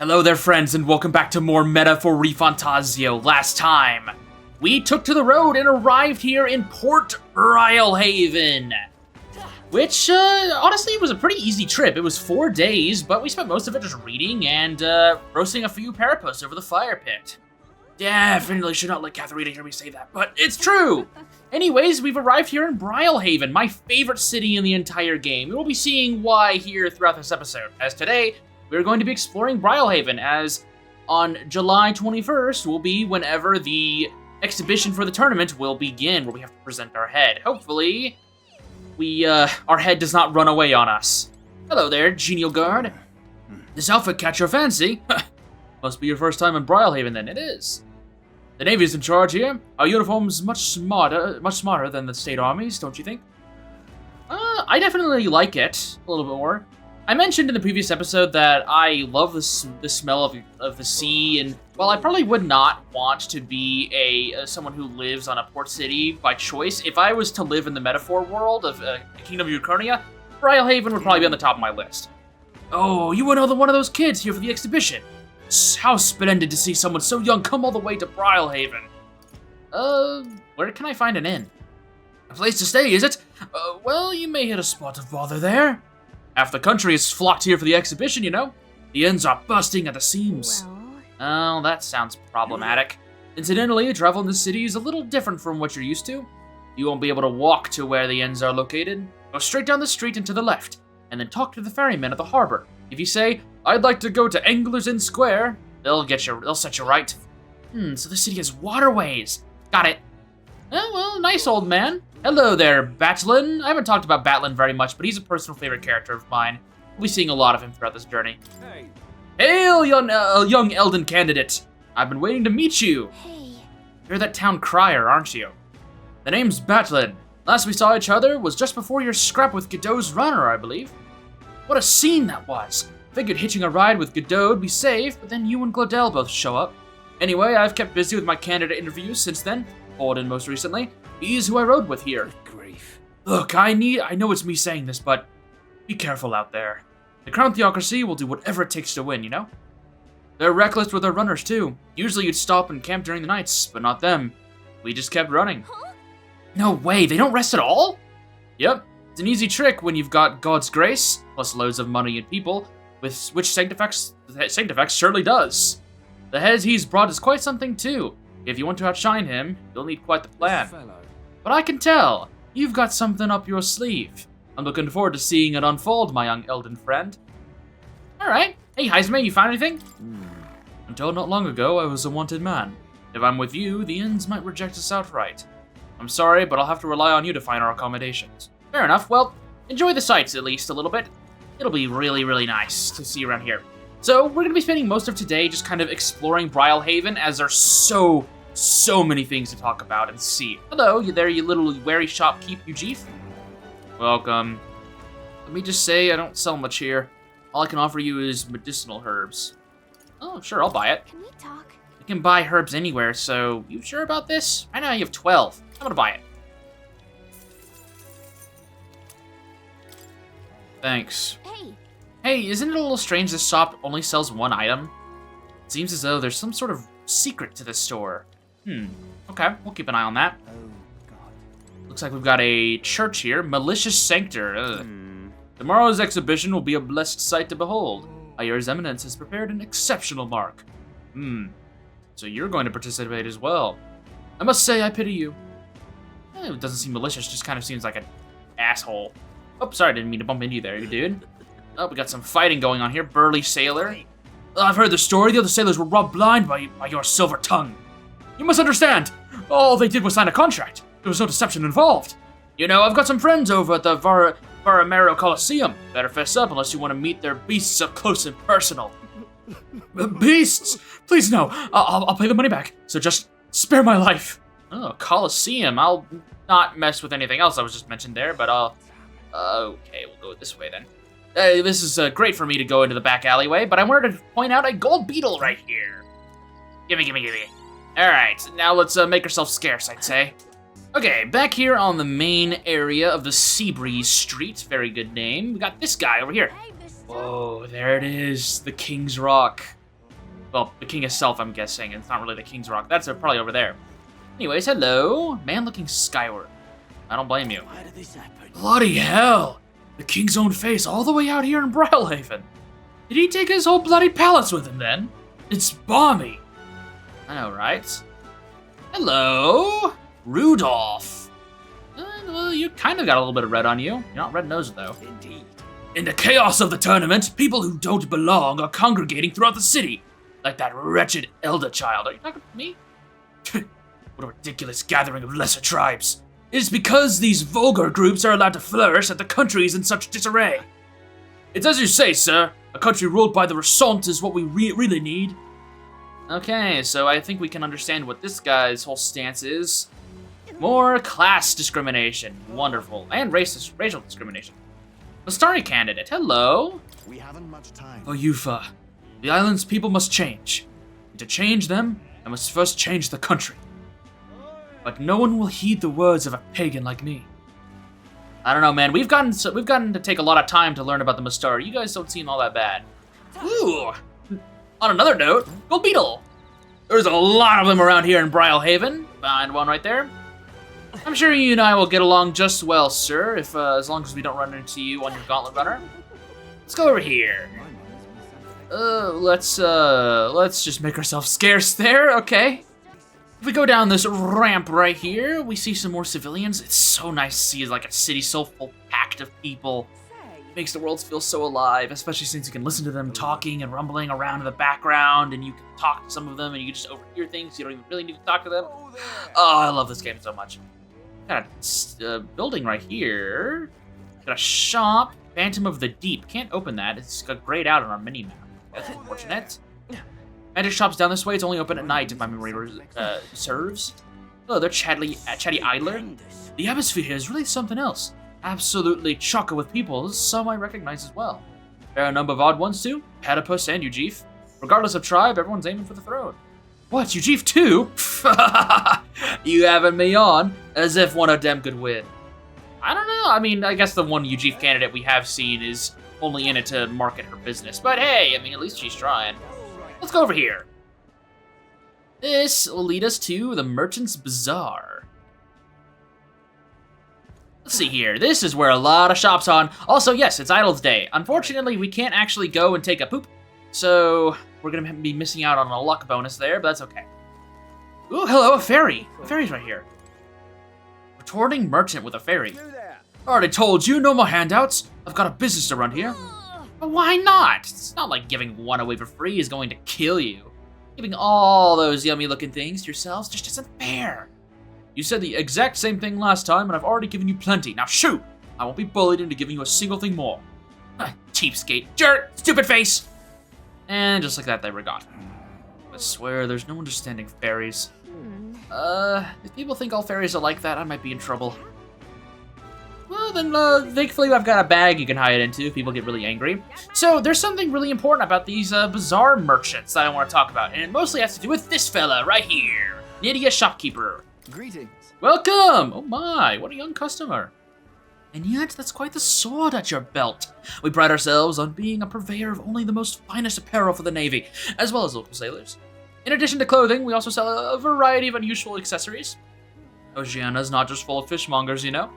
Hello there, friends, and welcome back to more meta for Fantazio. Last time, we took to the road and arrived here in Port Brilehaven, which, honestly, was a pretty easy trip. It was 4 days, but we spent most of it just reading and, roasting a few paraposts over the fire pit. Definitely should not let Katharina hear me say that, but it's true! Anyways, we've arrived here in Brilehaven, my favorite city in the entire game. We'll be seeing why here throughout this episode, as today, we're going to be exploring Brilehaven, as on July 21st will be whenever the exhibition for the tournament will begin, where we have to present our head. Hopefully, our head does not run away on us. Hello there, genial guard. This outfit catch your fancy? Must be your first time in Brilehaven, then. It is. The Navy's in charge here. Our uniform's much smarter than the state armies, don't you think? I definitely like it a little bit more. I mentioned in the previous episode that I love the smell of the sea, and while I probably would not want to be someone who lives on a port city by choice, if I was to live in the metaphor world of the Kingdom of Ukrainia, Brilehaven would probably be on the top of my list. Oh, you were another one of those kids here for the exhibition. How splendid to see someone so young come all the way to Brilehaven. Where can I find an inn? A place to stay, is it? Well, you may hit a spot of bother there. Half the country is flocked here for the exhibition, you know. The inns are busting at the seams. Oh, that sounds problematic. Incidentally, travel in the city is a little different from what you're used to. You won't be able to walk to where the inns are located. Go straight down the street and to the left, and then talk to the ferryman at the harbor. If you say, I'd like to go to Angler's Inn Square, they'll set you right. So the city has waterways. Got it. Oh, well, nice old man. Hello there, Batlin. I haven't talked about Batlin very much, but he's a personal favorite character of mine. We'll be seeing a lot of him throughout this journey. Hey. Hail, young Elden candidate. I've been waiting to meet you. Hey. You're that town crier, aren't you? The name's Batlin. Last we saw each other was just before your scrap with Godot's runner, I believe. What a scene that was. Figured hitching a ride with Godot would be safe, but then you and Glodell both show up. Anyway, I've kept busy with my candidate interviews since then. Holden most recently. He's who I rode with here. Good grief. Look, I know it's me saying this, but be careful out there. The Crown Theocracy will do whatever it takes to win, you know? They're reckless with their runners, too. Usually you'd stop and camp during the nights, but not them. We just kept running. Huh? No way, they don't rest at all? Yep, it's an easy trick when you've got God's grace, plus loads of money and people, which Sanctifex surely does. The head he's brought is quite something, too. If you want to outshine him, you'll need quite the plan. But I can tell, you've got something up your sleeve. I'm looking forward to seeing it unfold, my young Elden friend. Alright. Hey, Heisme, you found anything? Until not long ago, I was a wanted man. If I'm with you, the inns might reject us outright. I'm sorry, but I'll have to rely on you to find our accommodations. Fair enough. Well, enjoy the sights at least a little bit. It'll be really, really nice to see you around here. So, we're going to be spending most of today just kind of exploring Brilehaven, as there's so many things to talk about and see. Hello, you there, you little wary shopkeep, you Jeef? Welcome. Let me just say, I don't sell much here. All I can offer you is medicinal herbs. Oh, sure, I'll buy it. Can we talk? You can buy herbs anywhere, so you sure about this? I know you have 12. I'm gonna buy it. Thanks. Hey. Hey, isn't it a little strange this shop only sells one item? It seems as though there's some sort of secret to this store. Okay, we'll keep an eye on that. Oh, God. Looks like we've got a church here. Malicious Sanctor. Tomorrow's exhibition will be a blessed sight to behold. I hear His Eminence has prepared an exceptional mark. So you're going to participate as well. I must say, I pity you. It doesn't seem malicious, just kind of seems like an asshole. Oh, sorry, I didn't mean to bump into you there, you dude. Oh, we got some fighting going on here. Burly sailor. I've heard the story. The other sailors were robbed blind by your silver tongue. You must understand. All they did was sign a contract. There was no deception involved. You know, I've got some friends over at the Varamero Coliseum. Better fess up unless you want to meet their beasts up close and personal. Beasts? Please no. I'll pay the money back. So just spare my life. Oh, Coliseum. I'll not mess with anything else I was just mentioned there, but I'll... Okay, we'll go this way then. This is great for me to go into the back alleyway, but I wanted to point out a gold beetle right here. Gimme. Alright, now let's make ourselves scarce, I'd say. Okay, back here on the main area of the Seabreeze Street, very good name, we got this guy over here. Whoa, there it is, the King's Rock. Well, the king itself, I'm guessing. It's not really the king's rock. That's probably over there. Anyways, hello. Man looking skyward. I don't blame you. Why did this happen? Bloody hell! The king's own face all the way out here in Brilehaven. Did he take his whole bloody palace with him then? It's balmy. I know, right? Hello, Rudolph. Well, you kind of got a little bit of red on you. You're not red-nosed, though. Indeed. In the chaos of the tournament, people who don't belong are congregating throughout the city. Like that wretched elder child. Are you talking to me? What a ridiculous gathering of lesser tribes. It is because these vulgar groups are allowed to flourish that the country is in such disarray. It's as you say, sir. A country ruled by the Resant is what we really need. Okay, so I think we can understand what this guy's whole stance is. More class discrimination. Wonderful. And racial discrimination. Mastari candidate. Hello. We haven't much time. Oh, Yufa. The island's people must change. And to change them, I must first change the country. But no one will heed the words of a pagan like me. I don't know, man. We've gotten to take a lot of time to learn about the Mastari. You guys don't seem all that bad. Ooh. On another note, Gold Beetle. There's a lot of them around here in Brilehaven. Find one right there. I'm sure you and I will get along just well, sir, if as long as we don't run into you on your gauntlet runner. Let's go over here. Let's just make ourselves scarce there, okay? If we go down this ramp right here, we see some more civilians. It's so nice to see like a city so full packed of people. It makes the world feel so alive, especially since you can listen to them talking and rumbling around in the background, and you can talk to some of them, and you can just overhear things. You don't even really need to talk to them. Oh, I love this game so much. Got a building right here. Got a shop. Phantom of the Deep. Can't open that. It's got grayed out on our mini map. That's unfortunate. Magic shop's down this way. It's only open at night if my memory serves. Oh, they're Chatty Idler. The atmosphere here is really something else. Absolutely chocker with people. Some I recognize as well. There are a number of odd ones too. Platypus and Ujif. Regardless of tribe, everyone's aiming for the throne. What, Ujif too? You having me on as if one of them could win. I don't know. I mean, I guess the one Ujif candidate we have seen is only in it to market her business. But hey, I mean, at least she's trying. Let's go over here. This will lead us to the Merchant's Bazaar. Let's see here. This is where a lot of shops are. Also, yes, it's Idle's Day. Unfortunately, we can't actually go and take a poop. So, we're going to be missing out on a luck bonus there, but that's okay. Ooh, hello, a ferry. A ferry's right here. Retorting merchant with a ferry. Already told you, no more handouts. I've got a business to run here. But why not? It's not like giving one away for free is going to kill you. Giving all those yummy looking things to yourselves just isn't fair. You said the exact same thing last time, and I've already given you plenty. Now shoot! I won't be bullied into giving you a single thing more. Cheapskate, jerk, stupid face! And just like that, they were gone. I swear, there's no understanding fairies. If people think all fairies are like that, I might be in trouble. Well, then, thankfully I've got a bag you can hide into if people get really angry. So, there's something really important about these, bazaar merchants that I want to talk about, and it mostly has to do with this fella right here. Nydia Shopkeeper. Greetings. Welcome! Oh my, what a young customer. And yet, that's quite the sword at your belt. We pride ourselves on being a purveyor of only the most finest apparel for the Navy, as well as local sailors. In addition to clothing, we also sell a variety of unusual accessories. Oceania's not just full of fishmongers, you know.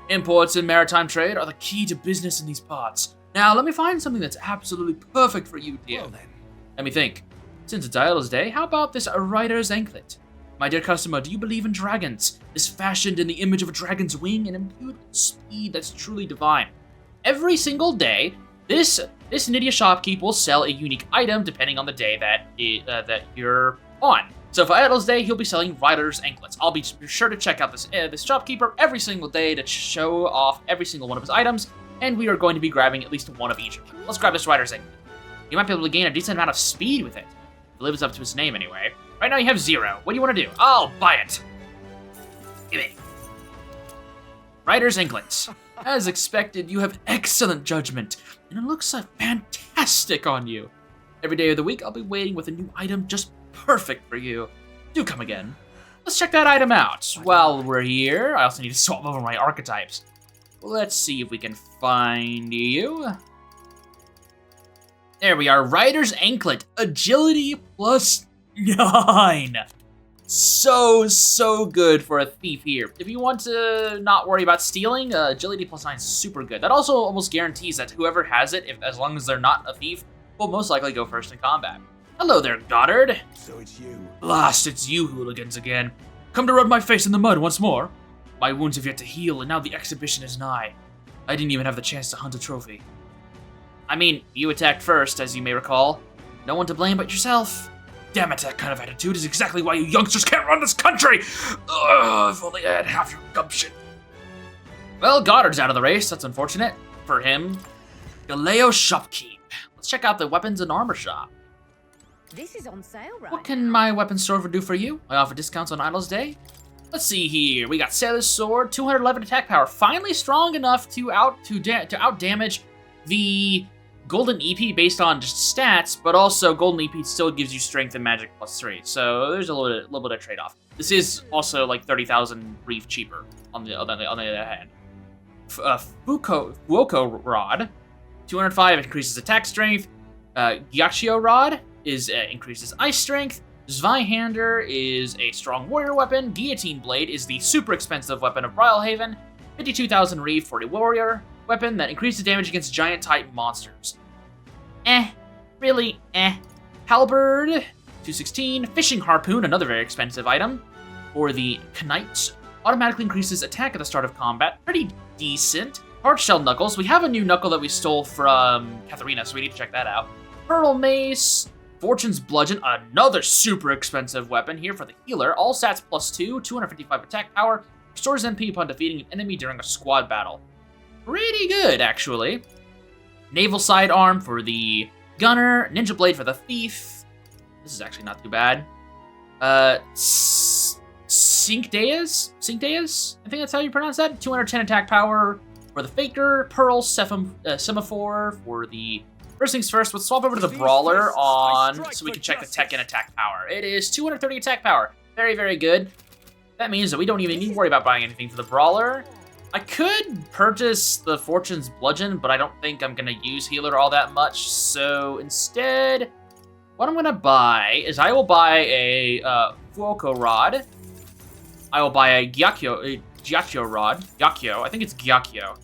Imports and maritime trade are the key to business in these parts. Now, let me find something that's absolutely perfect for you, dear. Well then. Let me think. Since it's Idle's Day, how about this rider's anklet? My dear customer, do you believe in dragons? Is fashioned in the image of a dragon's wing and imbued with speed that's truly divine. Every single day, this Nydia shopkeep will sell a unique item depending on the day that you're on. So for Idle's Day, he'll be selling rider's anklets. I'll be sure to check out this shopkeeper every single day to show off every single one of his items, and we are going to be grabbing at least one of each. Let's grab this rider's anklet. You might be able to gain a decent amount of speed with it. It lives up to his name anyway. Right now you have 0. What do you want to do? I'll buy it. Give me. Rider's anklets. As expected, you have excellent judgment, and it looks fantastic on you. Every day of the week, I'll be waiting with a new item just perfect for you. Do come again. Let's check that item out. While we're here, I also need to swap over my archetypes. Let's see if we can find you. There we are, Rider's Anklet, agility +9. So good for a thief here. If you want to not worry about stealing, agility +9 is super good. That also almost guarantees that whoever has it, as long as they're not a thief, will most likely go first in combat. Hello there, Goddard. So it's you. Blast, it's you hooligans again. Come to rub my face in the mud once more. My wounds have yet to heal, and now the exhibition is nigh. I didn't even have the chance to hunt a trophy. I mean, you attacked first, as you may recall. No one to blame but yourself. Damn it, that kind of attitude is exactly why you youngsters can't run this country! Ugh, if only I had half your gumption. Well, Goddard's out of the race. That's unfortunate for him. Galeo Shopkeep. Let's check out the weapons and armor shop. This is on sale, right? What can my weapons store do for you? I offer discounts on Idle's Day. Let's see here. We got Sailor's Sword, 211 attack power. Finally strong enough to out damage the Golden EP based on just stats, but also Golden EP still gives you strength and magic +3. So there's a little bit of trade-off. This is also like 30,000 reef cheaper on the other hand. Fuoko Rod, 205 increases attack strength. Gyachio Rod increases ice strength. Zweihander is a strong warrior weapon. Guillotine Blade is the super expensive weapon of Brilehaven. 52,000 reef for a warrior weapon that increases damage against giant type monsters. Really. Halberd, 216. Fishing Harpoon, another very expensive item. For the Knight, automatically increases attack at the start of combat. Pretty decent. Hard Shell Knuckles. We have a new knuckle that we stole from Katharina, so we need to check that out. Pearl Mace. Fortune's Bludgeon, another super expensive weapon here for the healer. All stats +2, 255 attack power. Restores MP upon defeating an enemy during a squad battle. Pretty good, actually. Naval Sidearm for the gunner. Ninja Blade for the thief. This is actually not too bad. Cincdeas? I think that's how you pronounce that. 210 attack power for the faker. Pearl Semaphore for the... First things first, let's swap over to the Brawler so we can check the tech and attack power. It is 230 attack power. Very good. That means that we don't even need to worry about buying anything for the Brawler. I could purchase the Fortune's Bludgeon, but I don't think I'm going to use Healer all that much. So instead, what I'm going to buy is I will buy a Fuoko Rod. I will buy a Gyachio Rod. Gyachio. I think it's Gyachio.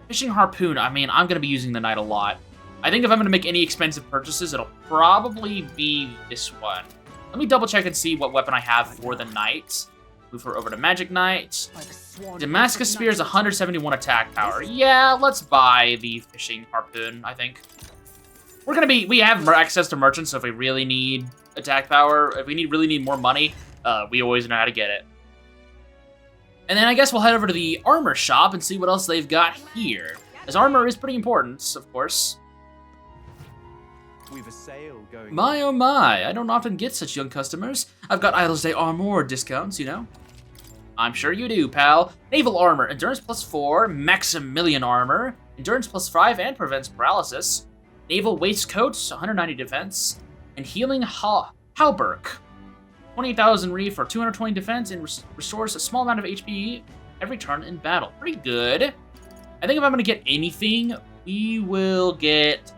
Fishing Harpoon. I mean, I'm going to be using the Knight a lot. I think if I'm going to make any expensive purchases, it'll probably be this one. Let me double check and see what weapon I have for the Knight. Move her over to Magic Knight. Damascus Spear is 171 attack power. Yeah, let's buy the Fishing Harpoon, I think. We have access to merchants, so if we really need attack power, if we really need more money, we always know how to get it. And then I guess we'll head over to the armor shop and see what else they've got here. As armor is pretty important, of course. We've a sale going. My oh my, I don't often get such young customers. I've got Idle's Day armor discounts, you know. I'm sure you do, pal. Naval armor, endurance +4, Maximilian armor, endurance +5 and prevents paralysis. Naval waistcoat, 190 defense, and healing hauberk. 20,000 reef for 220 defense and restores a small amount of HP every turn in battle. Pretty good. I think if I'm gonna get anything, we will get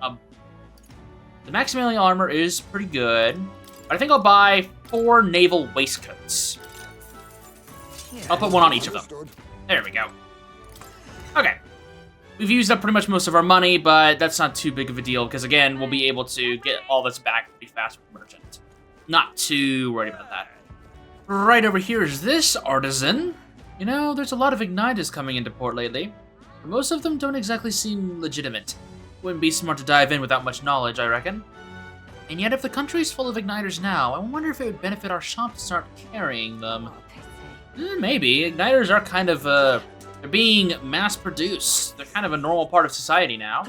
the Maximilian armor is pretty good, but I think I'll buy 4 naval waistcoats. I'll put one on each of them. There we go. Okay. We've used up pretty much most of our money, but that's not too big of a deal, because again, we'll be able to get all this back pretty fast with Merchant. Not too worried about that. Right over here is this artisan. You know, there's a lot of igniters coming into port lately, but most of them don't exactly seem legitimate. Wouldn't be smart to dive in without much knowledge, I reckon. And yet, if the country's full of igniters now, I wonder if it would benefit our shop to start carrying them. Maybe. Igniters are kind of, they're being mass-produced. They're kind of a normal part of society now.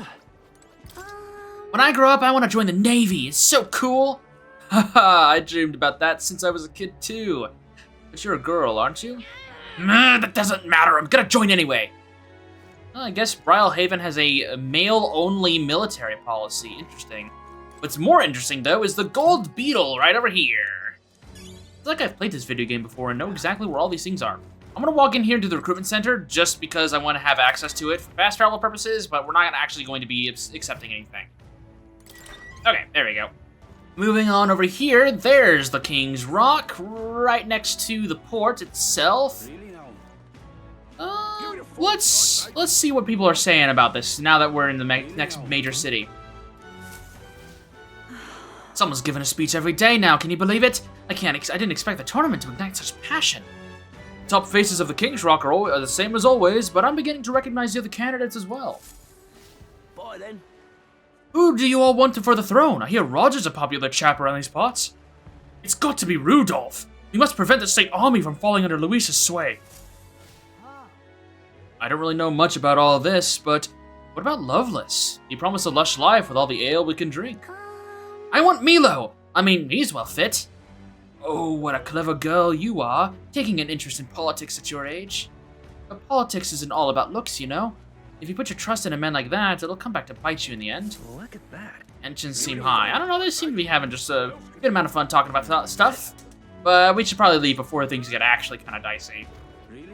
When I grow up, I want to join the Navy. It's so cool. Haha, I dreamed about that since I was a kid, too. But you're a girl, aren't you? That doesn't matter. I'm gonna join anyway. Well, I guess Brilehaven has a male-only military policy. Interesting. What's more interesting, though, is the Gold Beetle right over here. It's like I've played this video game before and know exactly where all these things are. I'm gonna walk in here into the recruitment center just because I want to have access to it for fast travel purposes, but we're not actually going to be accepting anything. Okay, there we go. Moving on over here, there's the King's Rock, right next to the port itself. Let's see what people are saying about this now that we're in the next major city. Someone's giving a speech every day now, can you believe it? I didn't expect the tournament to ignite such passion. Top faces of the King's Rock are the same as always, but I'm beginning to recognize the other candidates as well. Bye then. Who do you all want for the throne? I hear Roger's a popular chap around these parts. It's got to be Rudolph. We must prevent the state army from falling under Luis's sway. I don't really know much about all this, but what about Loveless? He promised a lush life with all the ale we can drink. I want Milo! I mean, he's well fit. Oh, what a clever girl you are, taking an interest in politics at your age. But politics isn't all about looks, you know. If you put your trust in a man like that, it'll come back to bite you in the end. Look at that. Tensions seem high. I don't know, they seem to be having just a good amount of fun talking about stuff. But we should probably leave before things get actually kind of dicey.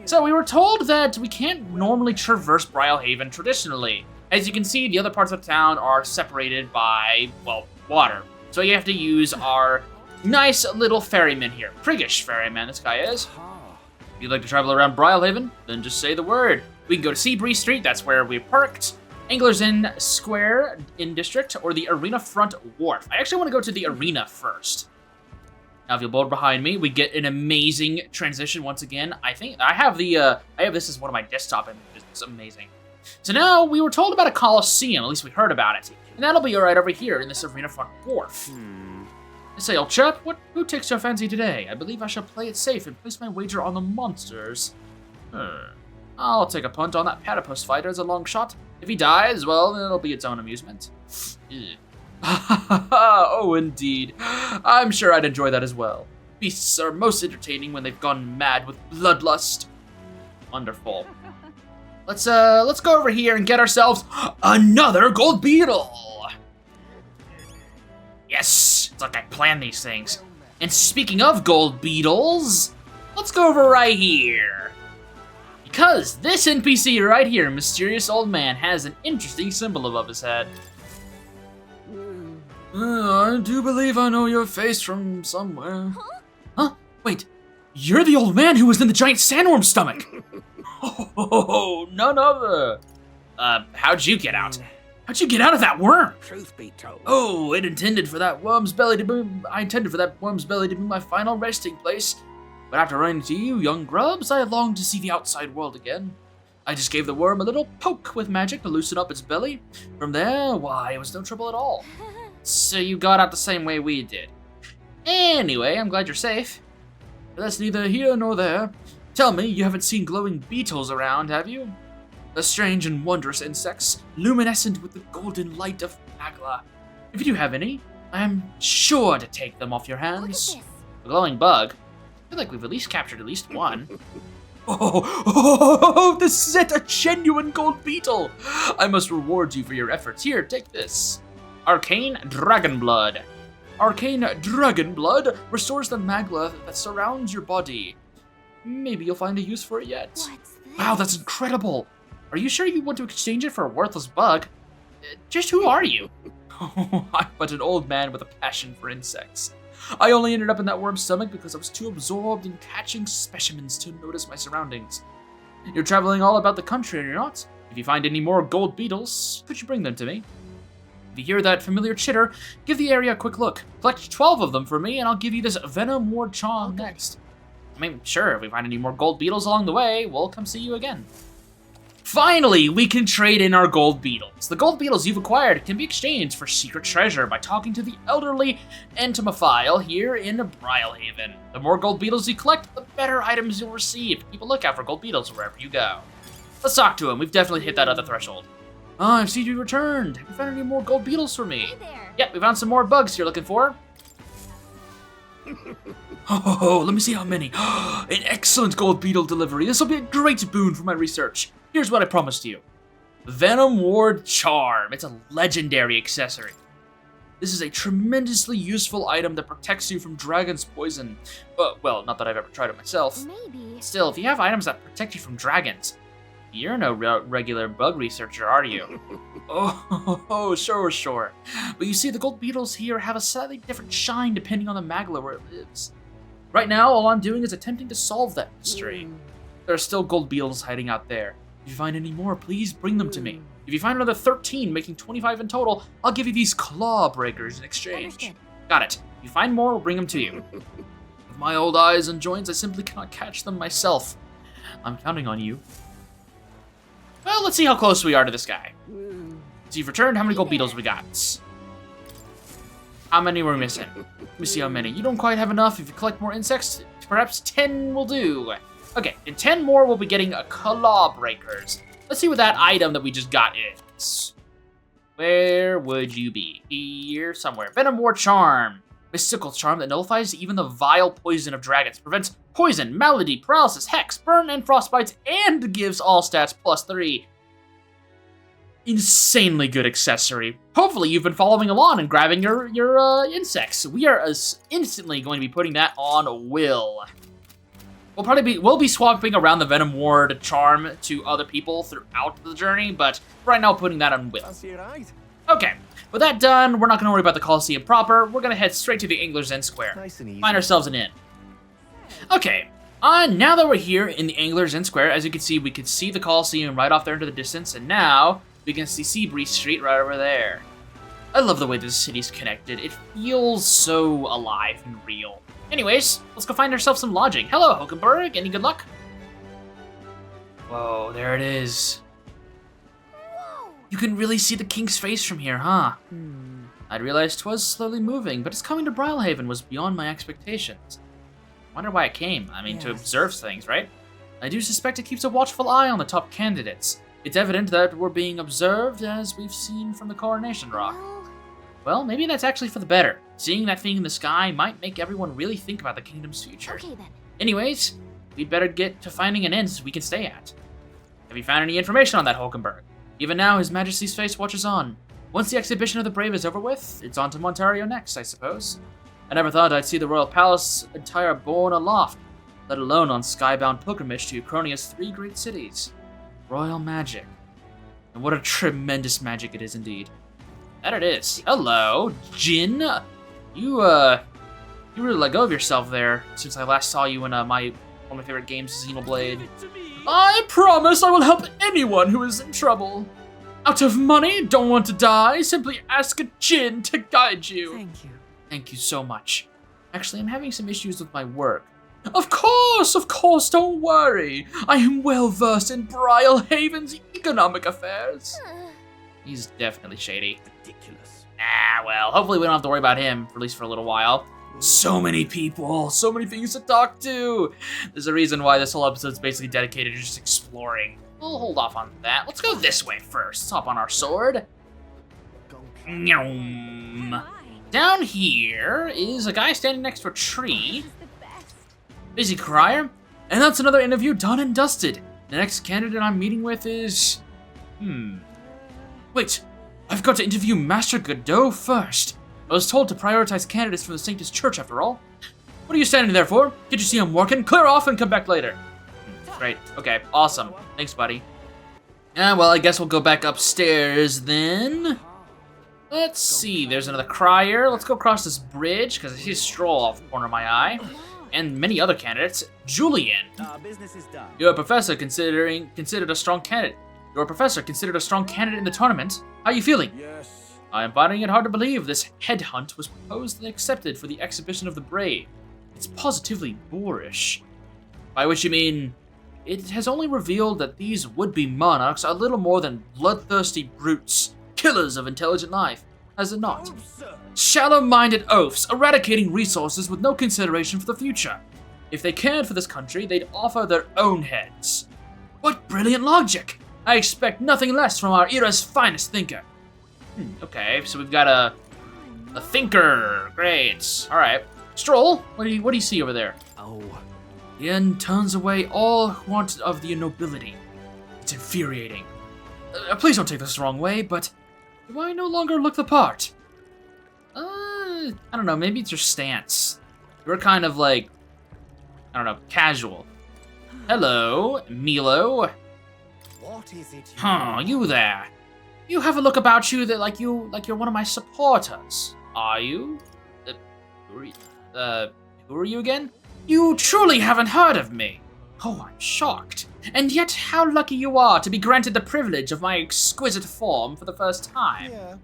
So we were told that we can't normally traverse Brilehaven traditionally. As you can see, the other parts of town are separated by, well, water. So you have to use our nice little ferryman here. Priggish ferryman, this guy is. If you'd like to travel around Brilehaven, then just say the word. We can go to Seabree Street, that's where we parked. Angler's Inn Square in District, or the Arena Front Wharf. I actually want to go to the arena first. Now, if you'll board behind me, we get an amazing transition once again. I think I have this as one of my desktop images. It's amazing. So now we were told about a Coliseum, at least we heard about it. And that'll be right over here in this Arena Front Wharf. I say, old chap, who takes your fancy today? I believe I shall play it safe and place my wager on the monsters. I'll take a punt on that platypus fighter as a long shot. If he dies, well, then it'll be its own amusement. Oh, indeed. I'm sure I'd enjoy that as well. Beasts are most entertaining when they've gone mad with bloodlust. Wonderful. Let's go over here and get ourselves another gold beetle. Yes, it's like I planned these things. And speaking of gold beetles, let's go over right here. Because this NPC right here, Mysterious Old Man, has an interesting symbol above his head. I do believe I know your face from somewhere. Huh? Wait, you're the old man who was in the giant sandworm's stomach. Oh, none other. How'd you get out? How'd you get out of that worm? Truth be told. Oh, I intended for that worm's belly to be my final resting place. But after running into you, young grubs, I longed to see the outside world again. I just gave the worm a little poke with magic to loosen up its belly. From there, why, it was no trouble at all. So you got out the same way we did. Anyway, I'm glad you're safe. But that's neither here nor there. Tell me, you haven't seen glowing beetles around, have you? The strange and wondrous insects, luminescent with the golden light of Magla. If you do have any, I am sure to take them off your hands. A glowing bug? I feel like we've at least captured at least one. Oh, this is a genuine gold beetle. I must reward you for your efforts. Here, take this. Arcane Dragon Blood. Arcane Dragon Blood restores the magla that surrounds your body. Maybe you'll find a use for it yet. What's this? Wow, that's incredible. Are you sure you want to exchange it for a worthless bug? Just who are you? Oh, I'm but an old man with a passion for insects. I only ended up in that worm's stomach because I was too absorbed in catching specimens to notice my surroundings. You're traveling all about the country, are you not? If you find any more gold beetles, could you bring them to me? If you hear that familiar chitter, give the area a quick look. Collect 12 of them for me, and I'll give you this Venom Ward charm next. I mean, sure, if we find any more gold beetles along the way, we'll come see you again. Finally, we can trade in our gold beetles. The gold beetles you've acquired can be exchanged for secret treasure by talking to the elderly entomophile here in Brilehaven. The more gold beetles you collect, the better items you'll receive. Keep a lookout for gold beetles wherever you go. Let's talk to him. We've definitely hit that other threshold. I see you returned. Have you found any more gold beetles for me? Hey there. Yep, we found some more bugs you're looking for. Oh, let me see how many. An excellent gold beetle delivery. This will be a great boon for my research. Here's what I promised you. Venom Ward Charm. It's a legendary accessory. This is a tremendously useful item that protects you from dragon's poison. Well, not that I've ever tried it myself. Maybe. Still, if you have items that protect you from dragons, You're no regular bug researcher, are you? Oh, sure. But you see, the gold beetles here have a slightly different shine depending on the magma where it lives. Right now, all I'm doing is attempting to solve that mystery. There are still gold beetles hiding out there. If you find any more, please bring them to me. If you find another 13, making 25 in total, I'll give you these claw breakers in exchange. Understood. Got it. If you find more, we'll bring them to you. With my old eyes and joints, I simply cannot catch them myself. I'm counting on you. Well, let's see how close we are to this guy. So you've returned. How many gold beetles we got? How many were we missing? Let me see how many. You don't quite have enough. If you collect more insects, perhaps 10 will do. Okay, in 10 more, we'll be getting a claw breakers. Let's see what that item that we just got is. Where would you be? Here somewhere. Venom War Charm. Mystical charm that nullifies even the vile poison of dragons. Prevents poison, malady, paralysis, hex, burn, and frostbites, and gives all stats +3. Insanely good accessory. Hopefully you've been following along and grabbing your insects. We are instantly going to be putting that on Will. We'll be swapping around the Venom Ward charm to other people throughout the journey, but right now putting that on Will. Okay, with that done, we're not going to worry about the Coliseum proper. We're going to head straight to the Angler's End Square. Nice and easy. Find ourselves an inn. Okay, now that we're here in the Angler's End Square, as you can see, we can see the Coliseum right off there into the distance, and now we can see Seabreeze Street right over there. I love the way this city's connected. It feels so alive and real. Anyways, let's go find ourselves some lodging. Hello, Hokenberg. Any good luck? Whoa, there it is. You can really see the king's face from here, huh? I'd realized 'twas slowly moving, but its coming to Brilehaven was beyond my expectations. Wonder why it came. I mean, to observe things, right? I do suspect it keeps a watchful eye on the top candidates. It's evident that we're being observed, as we've seen from the Coronation Rock. Well, maybe that's actually for the better. Seeing that thing in the sky might make everyone really think about the kingdom's future. Okay then. Anyways, we'd better get to finding an inn we can stay at. Have you found any information on that Hokenberg? Even now, His Majesty's face watches on. Once the exhibition of the brave is over with, it's on to Montario next, I suppose. I never thought I'd see the royal palace entire borne aloft, let alone on skybound pilgrimage to Cronia's 3 great cities. Royal magic. And what a tremendous magic it is indeed. That it is. Hello, Jin. You really let go of yourself there since I last saw you in one of my favorite games, Xenoblade. I promise I will help anyone who is in trouble. Out of money, don't want to die, simply ask a Jin to guide you. Thank you. Thank you so much. Actually, I'm having some issues with my work. Of course, don't worry. I am well versed in Brilehaven's economic affairs. He's definitely shady. Ridiculous. Well, hopefully we don't have to worry about him, at least for a little while. So many people, so many things to talk to. There's a reason why this whole episode's basically dedicated to just exploring. We'll hold off on that. Let's go this way first. Let's hop on our sword. Nyom. Down here is a guy standing next to a tree. This is the best. Busy crier. And that's another interview done and dusted. The next candidate I'm meeting with is... Wait, I've got to interview Master Godot first. I was told to prioritize candidates from the Sanctus Church after all. What are you standing there for? Can't you see I'm working? Clear off and come back later. Great, okay, awesome. Thanks, buddy. Well, I guess we'll go back upstairs then. Let's see, there's another crier. Let's go across this bridge, because I see a stroll off the corner of my eye. And many other candidates. Julian. Business is done. You're a professor considered a strong candidate. You're a professor considered a strong candidate in the tournament. How are you feeling? Yes. I am finding it hard to believe this headhunt was proposed and accepted for the exhibition of the brave. It's positively boorish. By which you mean, it has only revealed that these would-be monarchs are little more than bloodthirsty brutes, killers of intelligent life, has it not? Shallow-minded oafs, eradicating resources with no consideration for the future. If they cared for this country, they'd offer their own heads. What brilliant logic! I expect nothing less from our era's finest thinker. Okay, so we've got a thinker. Great. All right. Stroll, what do you see over there? Oh. The end turns away all want of the nobility. It's infuriating. Please don't take this the wrong way, but do I no longer look the part? I don't know, maybe it's your stance. You're kind of like, I don't know, casual. Hello, Milo. What is it? Huh, you there. You have a look about you that like you're one of my supporters. Are you? Who are you again? You truly haven't heard of me. Oh, I'm shocked. And yet, how lucky you are to be granted the privilege of my exquisite form for the first time. Yeah.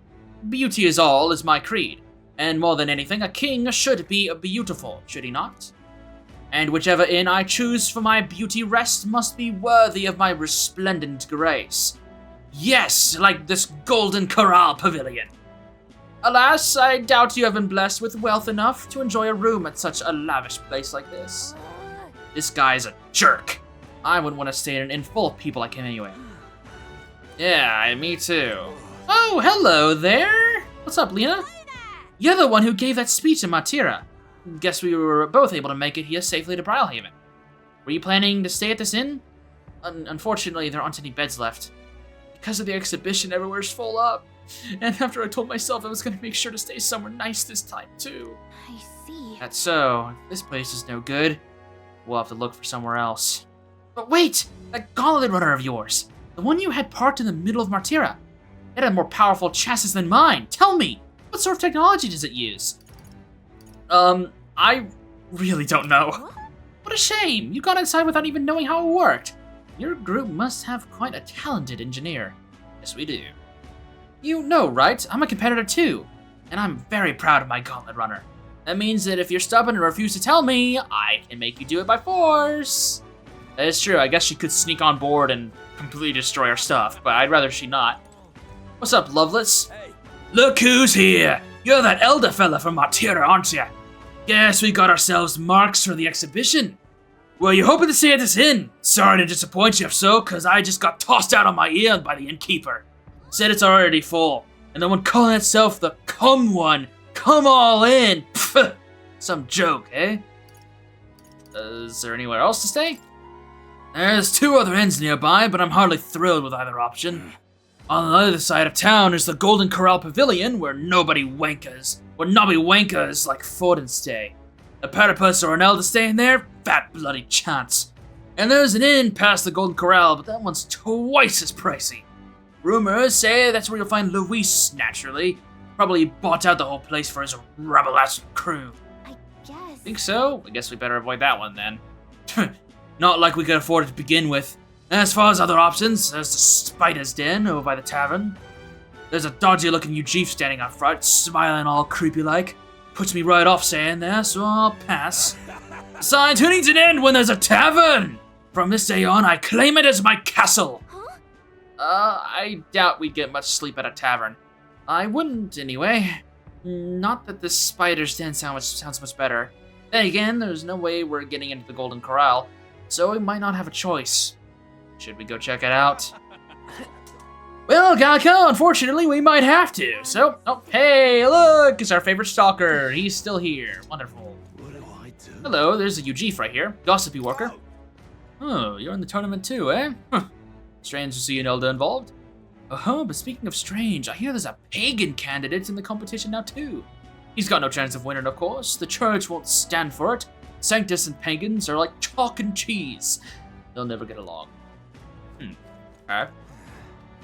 Beauty is all is my creed. And more than anything, a king should be beautiful, should he not? And whichever inn I choose for my beauty rest must be worthy of my resplendent grace. Yes, like this Golden Corral Pavilion. Alas, I doubt you have been blessed with wealth enough to enjoy a room at such a lavish place like this. This guy's a jerk. I wouldn't want to stay in an inn full of people like him anyway. Yeah, me too. Oh, hello there. What's up, Lena? You're the one who gave that speech in Matira. Guess we were both able to make it here safely to Brilehaven. Were you planning to stay at this inn? Unfortunately, there aren't any beds left. Because of the exhibition, everywhere's full up. And after I told myself I was going to make sure to stay somewhere nice this time, too. I see. That's so. If this place is no good, we'll have to look for somewhere else. But wait! That gauntlet runner of yours! The one you had parked in the middle of Martira. It had a more powerful chassis than mine. Tell me, what sort of technology does it use? I really don't know. What a shame! You got inside without even knowing how it worked. Your group must have quite a talented engineer. Yes, we do. You know, right? I'm a competitor too. And I'm very proud of my gauntlet runner. That means that if you're stubborn and refuse to tell me, I can make you do it by force. That is true. I guess she could sneak on board and completely destroy our stuff, but I'd rather she not. What's up, Loveless? Hey. Look who's here! You're that elder fella from Martira, aren't ya? Guess we got ourselves marks for the exhibition. Well, you're hoping to stay at this inn. Sorry to disappoint you if so, cause I just got tossed out on my ear by the innkeeper. Said it's already full, and the one calling itself the Come One, come all in. Pfft, some joke, eh? Is there anywhere else to stay? There's 2 other inns nearby, but I'm hardly thrilled with either option. On the other side of town is the Golden Corral Pavilion, where nobody wankers like Forden stay. A platypus or an elder staying there? Fat bloody chance. And there's an inn past the Golden Corral, but that one's twice as pricey. Rumors say that's where you'll find Luis, naturally. Probably bought out the whole place for his rebel-ass crew. I guess. Think so? I guess we better avoid that one then. Not like we could afford it to begin with. As far as other options, there's the Spider's Den over by the tavern. There's a dodgy-looking Ujif standing out front, smiling all creepy-like. Puts me right off saying there, so I'll pass. Besides, who needs an end when there's a tavern? From this day on, I claim it as my castle. Huh? I doubt we'd get much sleep at a tavern. I wouldn't, anyway. Not that this Spider's Den sounds much better. Then again, there's no way we're getting into the Golden Corral, so we might not have a choice. Should we go check it out? Well, Galco, unfortunately, we might have to. So, oh, hey, look, it's our favorite stalker. He's still here. Wonderful. What do I do? Hello, there's a Ujif right here. Gossipy worker. Oh, you're in the tournament too, eh? Strange to see an elder involved. Oh, but speaking of strange, I hear there's a pagan candidate in the competition now too. He's got no chance of winning, of course. The church won't stand for it. Sanctus and pagans are like chalk and cheese. They'll never get along. Okay.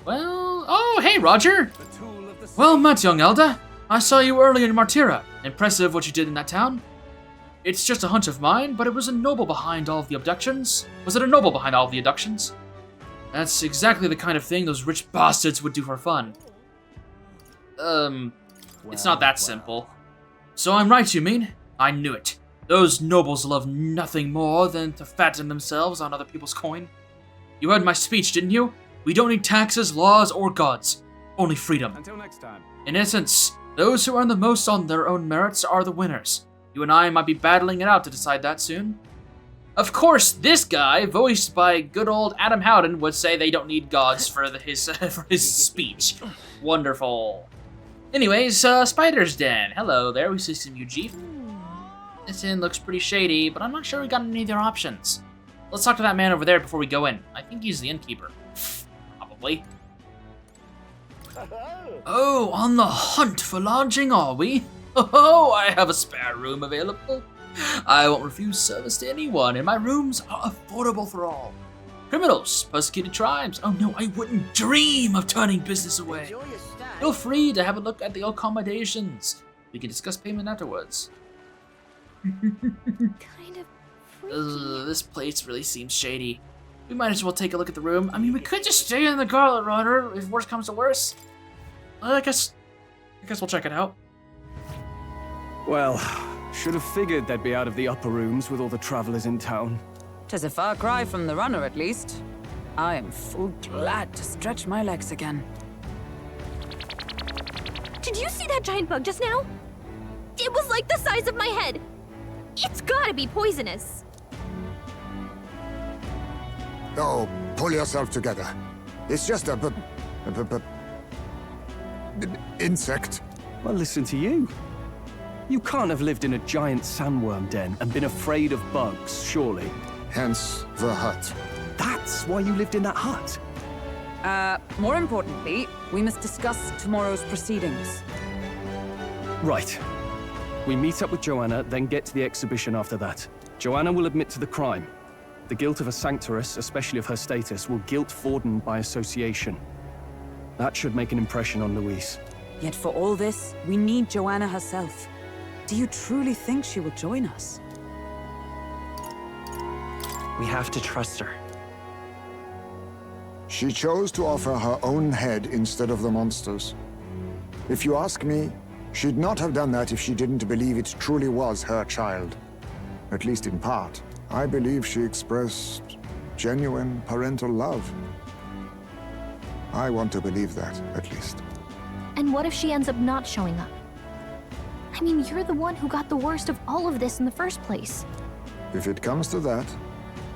Well, oh, hey, Roger. Well met, young elder. I saw you earlier in Martira. Impressive what you did in that town. It's just a hunch of mine, but it was a noble behind all of the abductions. Was it a noble behind all of the abductions? That's exactly the kind of thing those rich bastards would do for fun. It's not that simple. So I'm right, you mean? I knew it. Those nobles love nothing more than to fatten themselves on other people's coin. You heard my speech, didn't you? We don't need taxes, laws, or gods. Only freedom. Until next time. In essence, those who earn the most on their own merits are the winners. You and I might be battling it out to decide that soon. Of course, this guy, voiced by good old Adam Howden, would say they don't need gods for his speech. Wonderful. Anyways, Spider's Den. Hello there, we see some Ujif. This inn looks pretty shady, but I'm not sure we got any other options. Let's talk to that man over there before we go in. I think he's the innkeeper. Probably. Oh, on the hunt for lodging, are we? Oh, I have a spare room available. I won't refuse service to anyone, and my rooms are affordable for all. Criminals, persecuted tribes. Oh no, I wouldn't dream of turning business away. Enjoy your stay. Feel free to have a look at the accommodations. We can discuss payment afterwards. Kind of freaky. This place really seems shady. We might as well take a look at the room. I mean, we could just stay in the Gauntlet Runner if worse comes to worse. I guess we'll check it out. Well, should have figured they'd be out of the upper rooms with all the travelers in town. 'Tis a far cry from the runner, at least. I am full glad to stretch my legs again. Did you see that giant bug just now? It was like the size of my head. It's gotta be poisonous. Oh, pull yourself together. It's just a insect. Well, listen to you. You can't have lived in a giant sandworm den and been afraid of bugs, surely. Hence the hut. That's why you lived in that hut. More importantly, we must discuss tomorrow's proceedings. Right. We meet up with Joanna, then get to the exhibition after that. Joanna will admit to the crime. The guilt of a sanctoress, especially of her status, will guilt Forden by association. That should make an impression on Louise. Yet for all this, we need Joanna herself. Do you truly think she will join us? We have to trust her. She chose to offer her own head instead of the monster's. If you ask me, she'd not have done that if she didn't believe it truly was her child. At least in part. I believe she expressed genuine parental love. I want to believe that, at least. And what if she ends up not showing up? I mean, you're the one who got the worst of all of this in the first place. If it comes to that,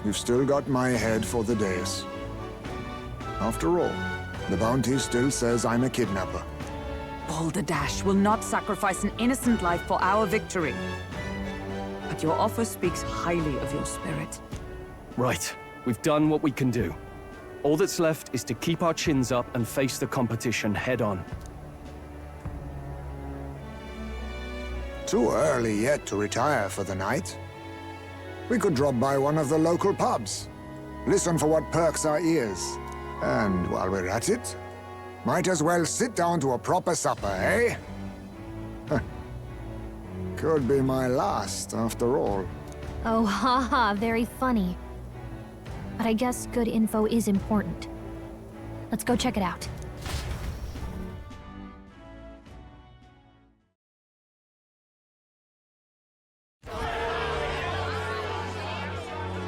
you've still got my head for the dais. After all, the bounty still says I'm a kidnapper. Balderdash will not sacrifice an innocent life for our victory. But your offer speaks highly of your spirit. Right. We've done what we can do. All that's left is to keep our chins up and face the competition head on. Too early yet to retire for the night. We could drop by one of the local pubs. Listen for what perks our ears. And while we're at it, might as well sit down to a proper supper, eh? Could be my last, after all. Oh, haha, very funny. But I guess good info is important. Let's go check it out.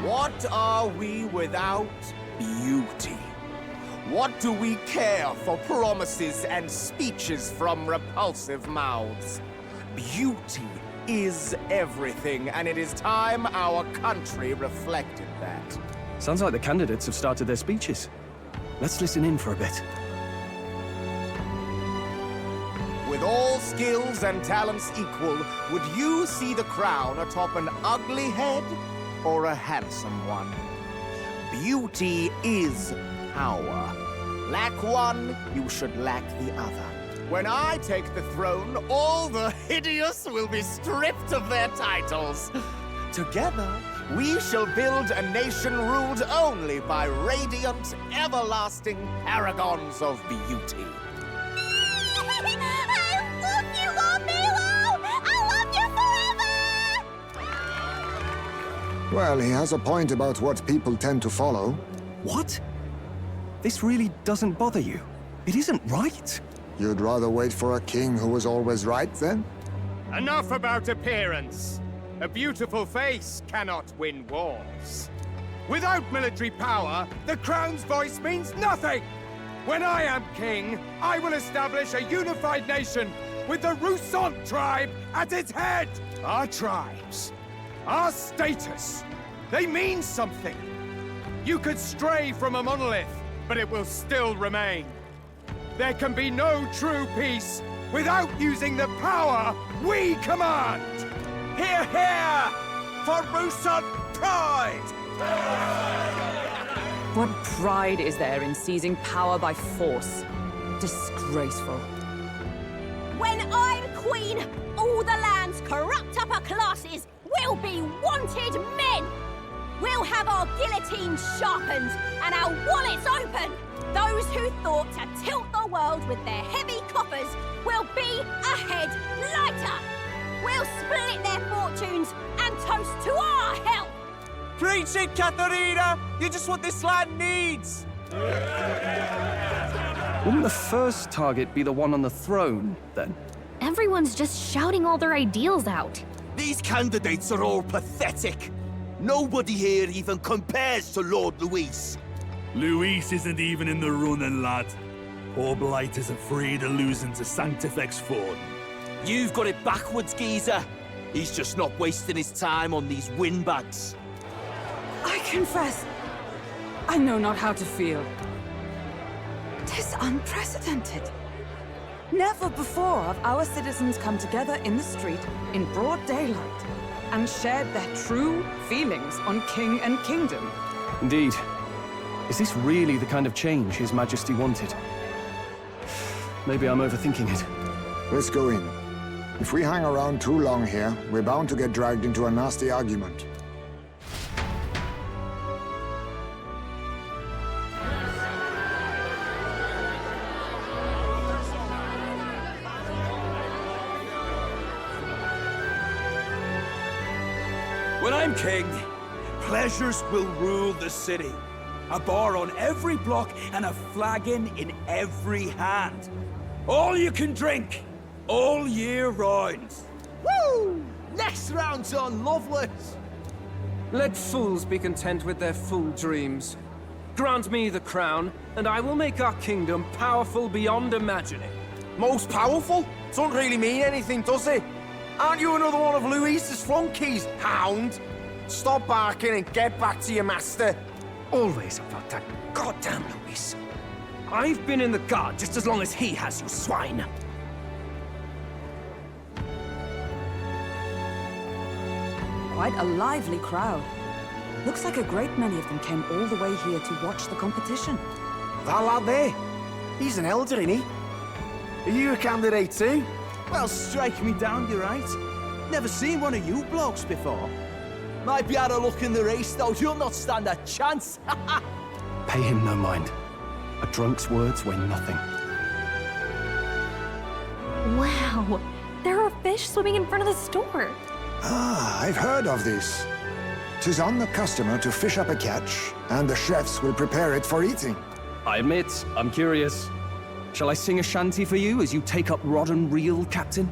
What are we without beauty? What do we care for promises and speeches from repulsive mouths? Beauty is everything, and it is time our country reflected that. Sounds like the candidates have started their speeches. Let's listen in for a bit. With all skills and talents equal, would you see the crown atop an ugly head or a handsome one? Beauty is power. Lack one, you should lack the other. When I take the throne, all the hideous will be stripped of their titles. Together, we shall build a nation ruled only by radiant, everlasting paragons of beauty. I love you, Milo! I love you forever! Well, he has a point about what people tend to follow. What? This really doesn't bother you? It isn't right. You'd rather wait for a king who was always right, then? Enough about appearance. A beautiful face cannot win wars. Without military power, the crown's voice means nothing! When I am king, I will establish a unified nation with the Roussant tribe at its head! Our tribes, our status, they mean something. You could stray from a monolith, but it will still remain. There can be no true peace without using the power we command! Hear, hear! For Roussant pride! What pride is there in seizing power by force? Disgraceful. When I'm queen, all the land's corrupt upper classes will be wanted men! We'll have our guillotines sharpened and our wallets open. Those who thought to tilt the world with their heavy coffers will be a head lighter. We'll split their fortunes and toast to our health. Preach it, Katharina! You're just what this land needs! Wouldn't the first target be the one on the throne, then? Everyone's just shouting all their ideals out. These candidates are all pathetic. Nobody here even compares to Lord Luis. Luis isn't even in the running, lad. Poor Blight is afraid of losing to Sanctifex Ford. You've got it backwards, geezer. He's just not wasting his time on these windbags. I confess, I know not how to feel. 'Tis unprecedented. Never before have our citizens come together in the street in broad daylight and shared their true feelings on king and kingdom. Indeed. Is this really the kind of change His Majesty wanted? Maybe I'm overthinking it. Let's go in. If we hang around too long here, we're bound to get dragged into a nasty argument. When I'm king, pleasures will rule the city. A bar on every block and a flagon in every hand. All you can drink, all year round. Woo! Next round's on Loveless! Let fools be content with their fool dreams. Grant me the crown, and I will make our kingdom powerful beyond imagining. Most powerful? Doesn't really mean anything, does it? Aren't you another one of Luis's flunkies, hound? Stop barking and get back to your master. Always about that goddamn Luis. I've been in the guard just as long as he has, you swine. Quite a lively crowd. Looks like a great many of them came all the way here to watch the competition. That lad there, he's an elder, isn't he? Are you a candidate too? Well, strike me down, you're right. Never seen one of you blokes before. Might be out of luck in the race, though. You'll not stand a chance. Pay him no mind. A drunk's words weigh nothing. Wow, there are fish swimming in front of the store. Ah, I've heard of this. 'Tis on the customer to fish up a catch, and the chefs will prepare it for eating. I admit, I'm curious. Shall I sing a shanty for you as you take up rod and reel, Captain?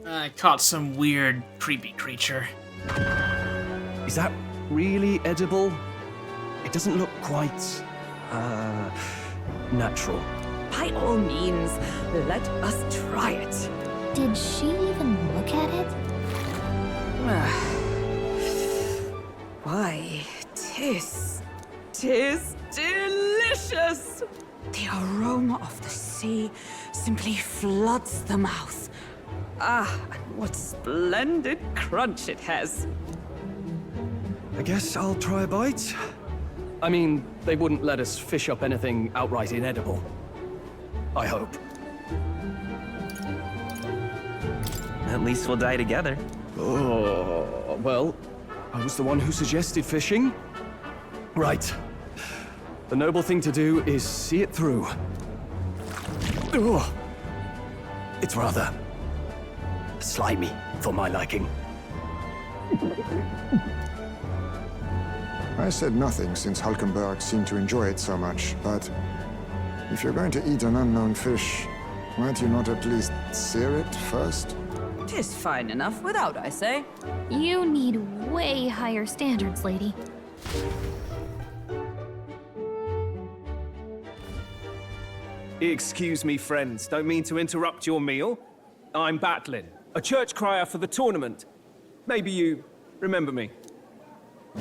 I caught some weird, creepy creature. Is that really edible? It doesn't look quite, natural. By all means, let us try it. Did she even look at it? Why, tis delicious! The aroma of the sea simply floods the mouth. Ah, and what splendid crunch it has. I guess I'll try a bite. I mean, they wouldn't let us fish up anything outright inedible. I hope. At least we'll die together. Oh, well, I was the one who suggested fishing. Right. The noble thing to do is see it through. Ugh. It's rather slimy for my liking. I said nothing since Hulkenberg seemed to enjoy it so much, but if you're going to eat an unknown fish, might you not at least sear it first? 'Tis fine enough without, I say. You need way higher standards, lady. Excuse me, friends. Don't mean to interrupt your meal. I'm Batlin, a church crier for the tournament. Maybe you remember me.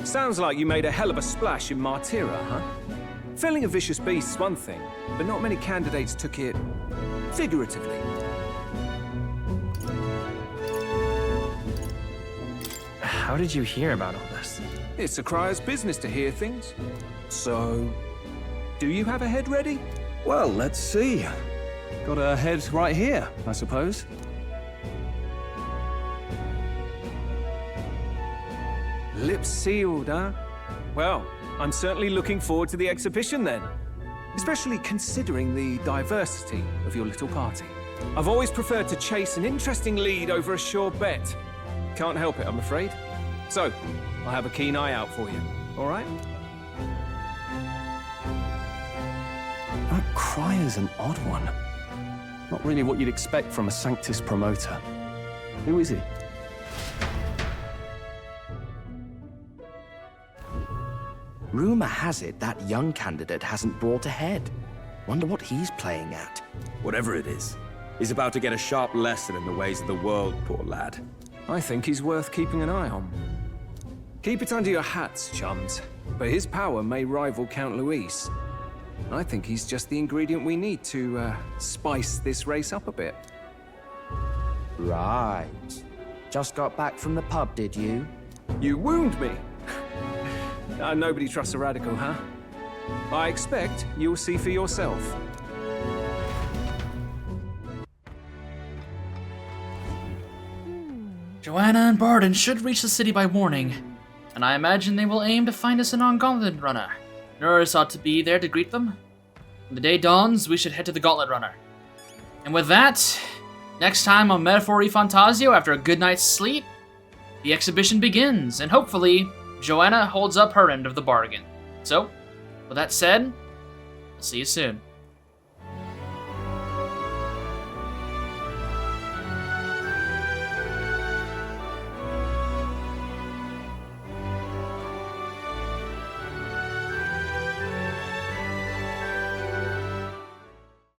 Sounds like you made a hell of a splash in Martyra, huh? Felling a vicious beast's one thing, but not many candidates took it figuratively. How did you hear about all this? It's a crier's business to hear things. So, do you have a head ready? Well, let's see. Got a head right here, I suppose. Lips sealed, huh? Well, I'm certainly looking forward to the exhibition then. Especially considering the diversity of your little party. I've always preferred to chase an interesting lead over a sure bet. Can't help it, I'm afraid. So, I'll have a keen eye out for you, all right? That crier's an odd one. Not really what you'd expect from a Sanctus promoter. Who is he? Rumor has it that young candidate hasn't brought a head. Wonder what he's playing at. Whatever it is, he's about to get a sharp lesson in the ways of the world, poor lad. I think he's worth keeping an eye on. Keep it under your hats, chums. But his power may rival Count Luis. I think he's just the ingredient we need to spice this race up a bit. Right. Just got back from the pub, did you? You wound me! Nobody trusts a radical, huh? I expect you'll see for yourself. Joanna and Barden should reach the city by morning, and I imagine they will aim to find us an Gauntlet Runner. Nurse ought to be there to greet them. When the day dawns, we should head to the Gauntlet Runner. And with that, next time on Metaphor Fantazio, after a good night's sleep, the exhibition begins, and hopefully, Joanna holds up her end of the bargain. So, with that said, I'll see you soon.